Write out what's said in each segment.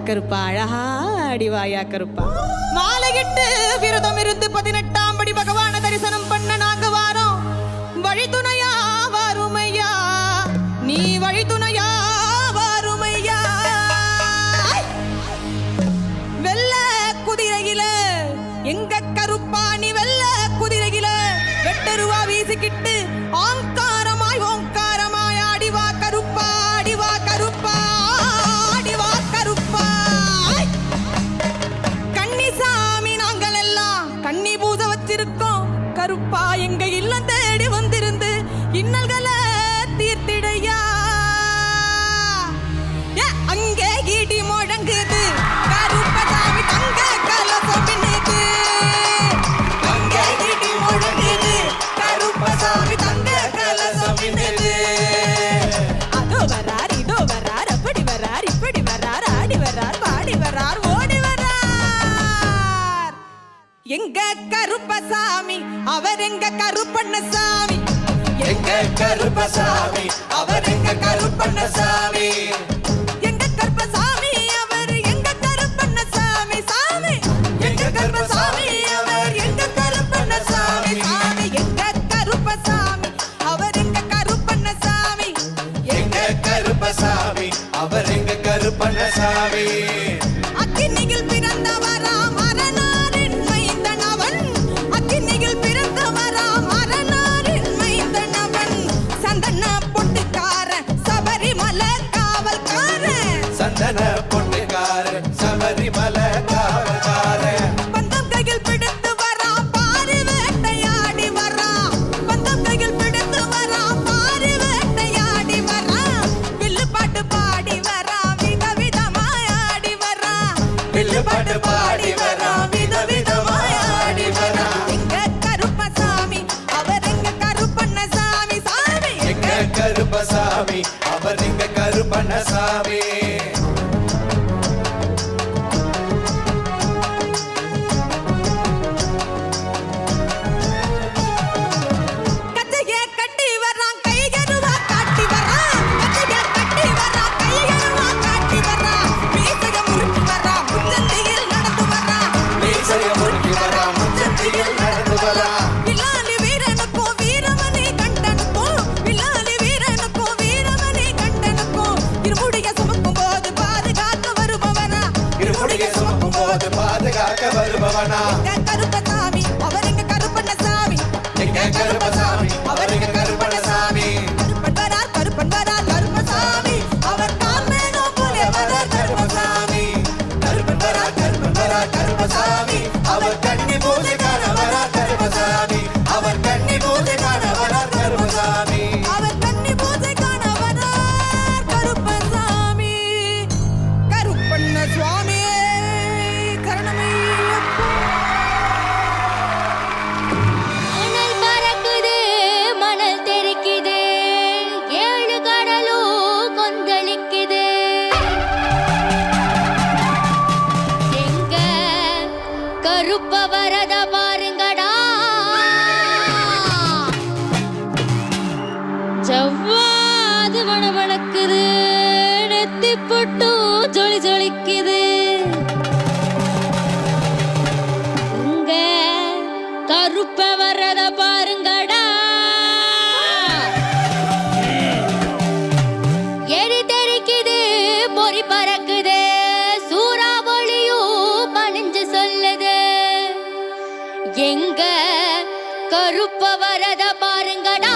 கருப்பா அழகா அடிவாயா கருப்பா. மாலையிட்டு விரதம் இருந்து 18ஆம் படி பகவான தரிசனம் பண்ண நாங்க வாரோம். வழித்துணையா வாருமையா, நீ வழித்துணையா வாருமையா. வெள்ள குதிரையில எங்க கருப்பா நீ வெள்ள குதிரையில வெட்டருவா வீசிக்கிட்டு ஆங்காரமாய் ஓங்காரமாய் ஆடிவா கருப்பா, ஆடிவா கருப்பா, ஆடிவா கருப்பா. கன்னிசாமி நாங்கள் எல்லாம் கன்னி பூஜை வச்சிருக்கோம் கருப்பா. எங்க இல்லம் தேடி வந்திருந்து இன்னல்களை தீர்த்திடையா. அங்கே இடி முழங்குது கருப்பசாமி தங்க கலசம் பின்னுது. அங்கே இடி முழங்குது கருப்பசாமி தங்க கலசம் பின்னுது. அதோ வரார் இதோ வரார் அப்படி வரார் இப்படி வரார் ஆடி வரார் பாடி வரார் ஓடி வரார். எங்க கருப்பசாமி அவர் எங்க கருப்பண்ணசாமி. எங்க கருப்பசாமி அவர் எங்க கருப்பண்ணசாமி. எங்க கருப்பசாமி அவர் எங்க கருப்பண்ணசாமி சாமி. எங்க கருப்பசாமி அவர் எங்க கருப்பண்ணசாமி சாமி. எங்க கருப்பசாமி அவர் எங்க கருப்பண்ணசாமி. எங்க கருப்பசாமி அவர் எங்க கருப்பண்ணசாமி. அக்கினியில் பிறந்தவராம் அரணாரின் மைந்தன் அவன். அக்கினியில் பிறந்தவராம் அரணாரின் மைந்தன் அவன். சந்தன பொட்டுக்காரன் சபரிமலை காவல்காரன். சந்தன பொட்டுக்காரன் சபரிமலை காவல்காரன். பந்தம் கையில் பிடித்து வரான் பாரி வேட்டையாடி வரான். பந்தம் கையில் பிடித்து வரான் பாரி வேட்டையாடி வரான். வில்லு பாட்டு பாடி வரான் விதவிதமாய் ஆடி வரான். வில்லு பாட்டு பாடி வரான் விதவிதமாய் ஆடி வரான். எங்க கருப்பசாமி அவர் எங்க கருப்பண்ணசாமி சாமி. எங்க கருப்பசாமி அவர் எங்க கருப்பண்ணசாமி. கச்சைய கட்டி வரான் கையருவா காட்டி வரான். கச்சைய கட்டி வரான் கையருவா காட்டி வரான். மீசைய முறுக்கி வரான் முச்சந்தியில் நடந்து வரான். மீசைய முறுக்கி வரான் முச்சந்தியில் நடந்து வரான். வில்லாலி வீரனுக்கும் வீரமணி கண்டனுக்கும். வில்லாலி வீரனுக்கும் வீரமணி கண்டனுக்கும். இருமுடிய சுமக்கும் போது பாதுகாக்க வருபவனா. இருமுடிய சுமக்கும் போது பாதுகாக்க வருபவனா. எங்க கருப்பசாமி அவர் எங்க கருப்பண்ணசாமி. எங்க கருப்பசாமி அவர் எங்க கருப்பண்ணசாமி. கருப்பன் வரார் கருப்பன் வரார் கருப்பசாமி. அவர் கார்மேனோ போலே வரார் கருப்பசாமி. கருப்பன் வரார் கருப்பன் வரார் கருப்பசாமி. அவர் கன்னி பூஜை காண வரார் கருப்பசாமி. அவர் கன்னி பூஜை காண வரார் கருப்பசாமி. அவர் கன்னி பூஜை காண வரார் கருப்பசாமி. கருப்பண்ண சுவாமியே கரணமையப்பா. மணல் பறக்குது மணல் தெறிக்குது ஏழு கடலும் கொந்தளிக்குது. எங்க கருப்ப வரத பாருங்கடா. ஜவ்வாது வனவனக்குது நெத்தி பொட்டு ஜொலி ஜொலிக்குது. உங்க கருப்ப வரத பாருங்கடா. எரி தெரிக்குது பொறி பறக்குது சூறாவளியும் பணிஞ்சு சொல்லுது. எங்க கருப்ப வரத பாருங்கடா.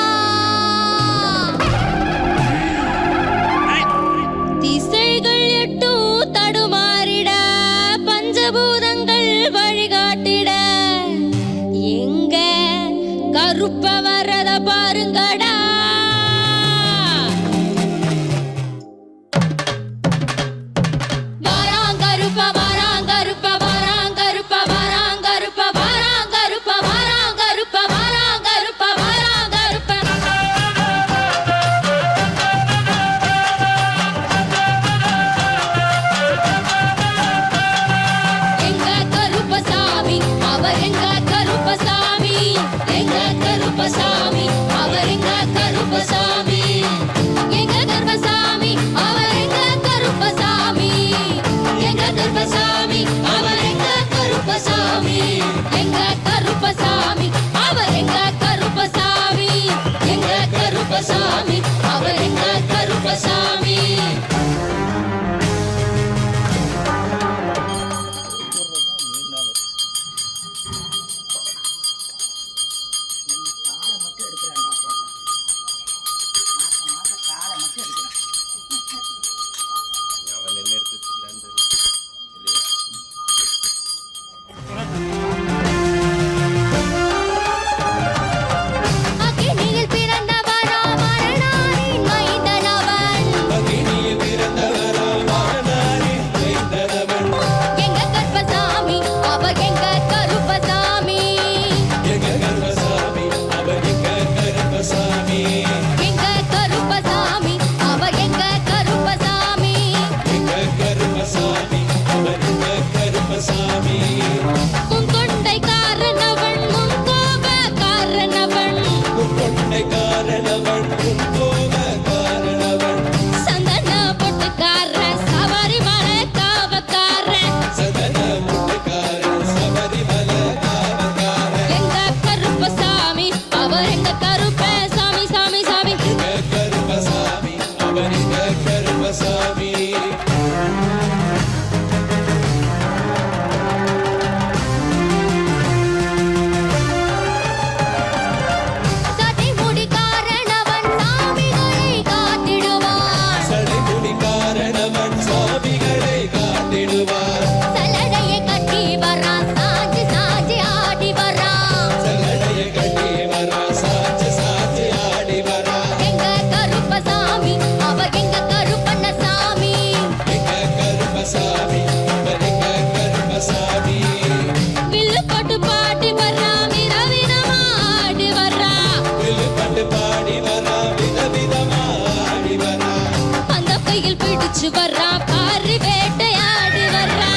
பிடிச்சு வர்றா பாரு வேட்டையாடி வர்றா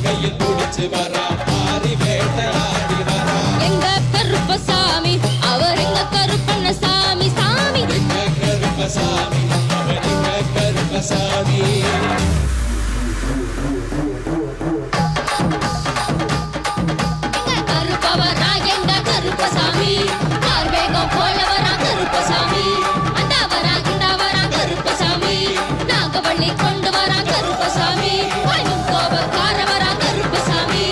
கையில் பிடிச்சு வரா பாரி வேட்டையாடி வரா எங்க கருப்பசாமி அவர் எங்க கருப்பண்ண சாமி சாமி எங்க கருப்பசாமி அவர் எங்க கருப்பசாமி எங்க கருப்பவரா எங்க கருப்பசாமி கார்வேகம் போல வரா கருப்பசாமி அந்த வரா இந்த வரா கருப்பசாமி நாகவள்ளி கொண்டு வரா கருப்பசாமி கோபக்கார வரா கருப்பசாமி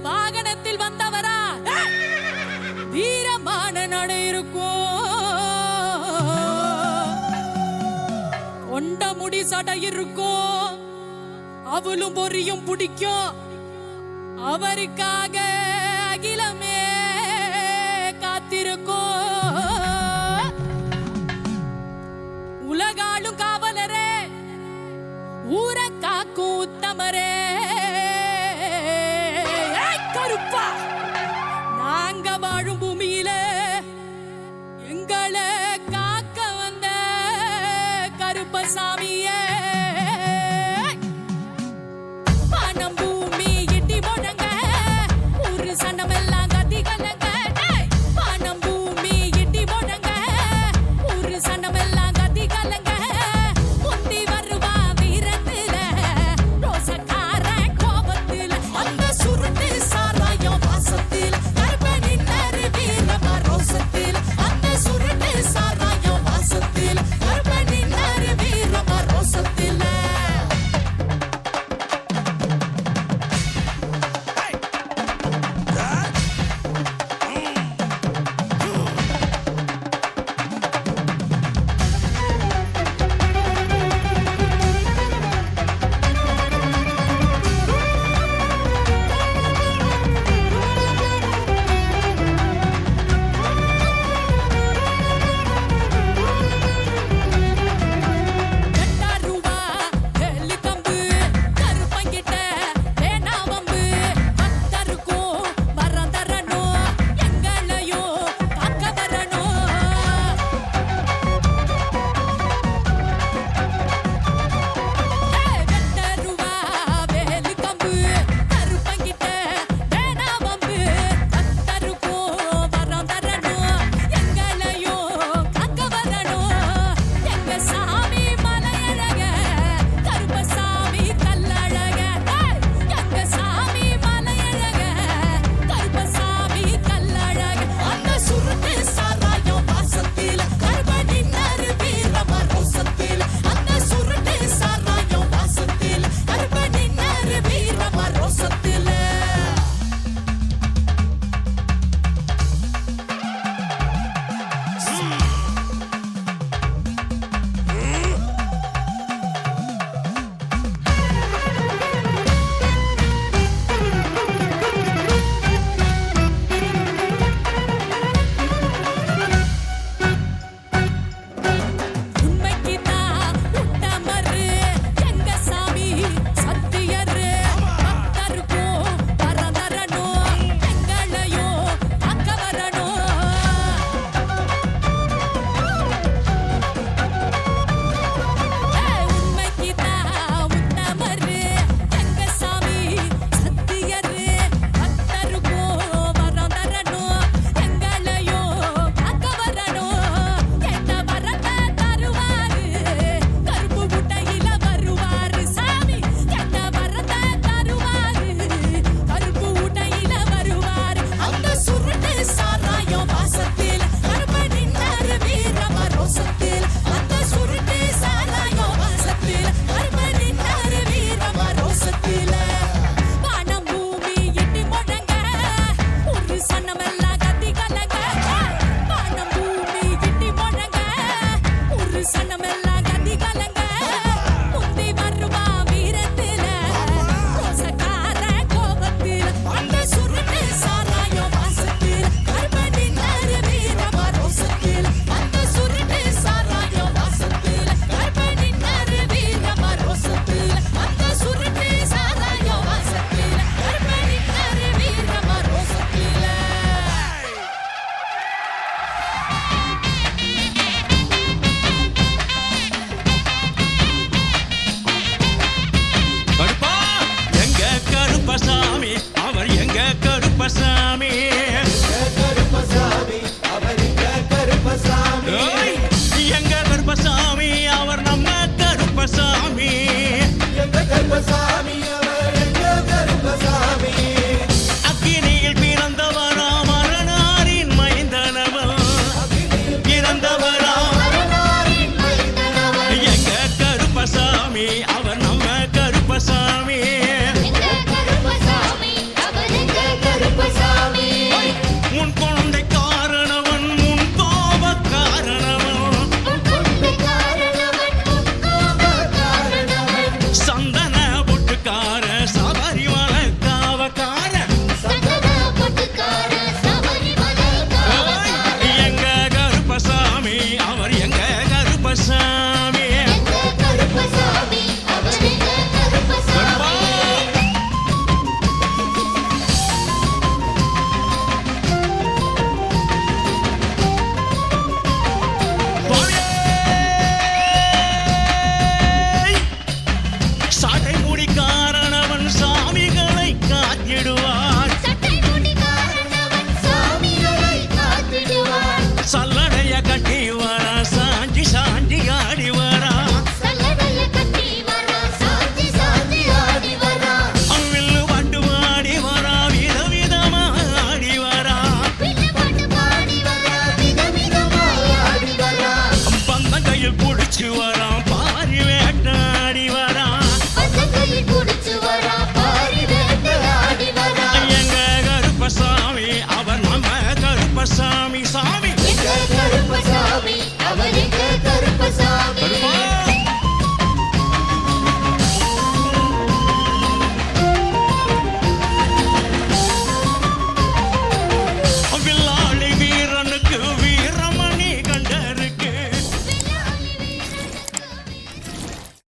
வாகனத்தில் வந்தவரா வீரமான நடை இருக்கும் கொண்ட முடி சடை இருக்கும் அவளும் பொரியும் பிடிக்கும் அவருக்காக அகிலமே காத்திருக்கும் உலகாளும் காவலரே ஊர காக்கும் உத்தமரே கருப்பா நாங்க வாழும் பூமியில எங்களை காக்க வந்த கருப்பசாமியே வானம் பூமி இடி முழங்க ஒரு சனமெல்லாம் கதி கலங்க வானம் பூமி இடி முழங்க ஒரு சனமெல்லாம் கதி கலங்க முந்தி வருவா வீரத்துல ரோசக்கார கோபத்துல அந்த சுருட்டு சாராயம் வாசத்தில் கருப்பனின் வீரமா ரோசத்தில் அந்த சுருட்டு சாராயம் வாசத்தில் கருப்பனின் வீரமா ரோசத்தில் சாமி சாமி